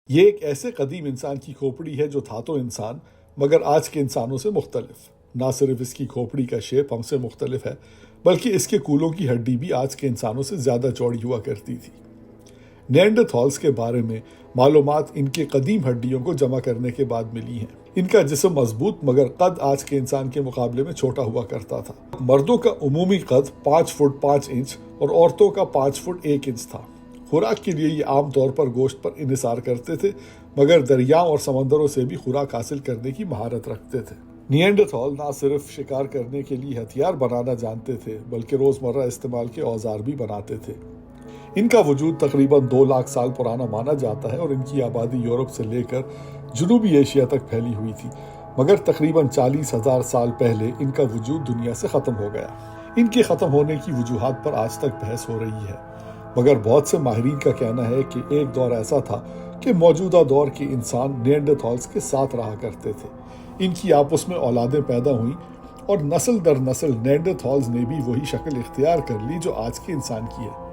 یہ ایک ایسے قدیم انسان کی کھوپڑی ہے جو تھا تو انسان مگر آج کے انسانوں سے مختلف۔ نہ صرف اس کی کھوپڑی کا شیپ ہم سے مختلف ہے بلکہ اس کے کولوں کی ہڈی بھی آج کے انسانوں سے زیادہ چوڑی ہوا کرتی تھی۔ نیانڈرتھالز کے بارے میں معلومات ان کے قدیم ہڈیوں کو جمع کرنے کے بعد ملی ہیں۔ ان کا جسم مضبوط مگر قد آج کے انسان کے مقابلے میں چھوٹا ہوا کرتا تھا۔ مردوں کا عمومی قد 5 فٹ 5 انچ اور عورتوں کا 5 فٹ 1 انچ تھا۔ خوراک کے لیے یہ عام طور پر گوشت پر انحصار کرتے تھے مگر دریاؤں اور سمندروں سے بھی خوراک حاصل کرنے کی مہارت رکھتے تھے۔ نیانڈرتھال نہ صرف شکار کرنے کے لیے ہتھیار بنانا جانتے تھے بلکہ روزمرہ استعمال کے اوزار بھی بناتے تھے۔ ان کا وجود تقریباً 2 لاکھ سال پرانا مانا جاتا ہے اور ان کی آبادی یورپ سے لے کر جنوبی ایشیا تک پھیلی ہوئی تھی مگر تقریباً 40,000 سال پہلے ان کا وجود دنیا سے ختم ہو گیا۔ ان کے ختم ہونے کی وجوہات پر آج تک بحث ہو رہی ہے مگر بہت سے ماہرین کا کہنا ہے کہ ایک دور ایسا تھا کہ موجودہ دور کے انسان نیانڈرتھالز کے ساتھ رہا کرتے تھے۔ ان کی آپس میں اولادیں پیدا ہوئیں اور نسل در نسل نیانڈرتھالز نے بھی وہی شکل اختیار کر لی جو آج کے انسان کی ہے۔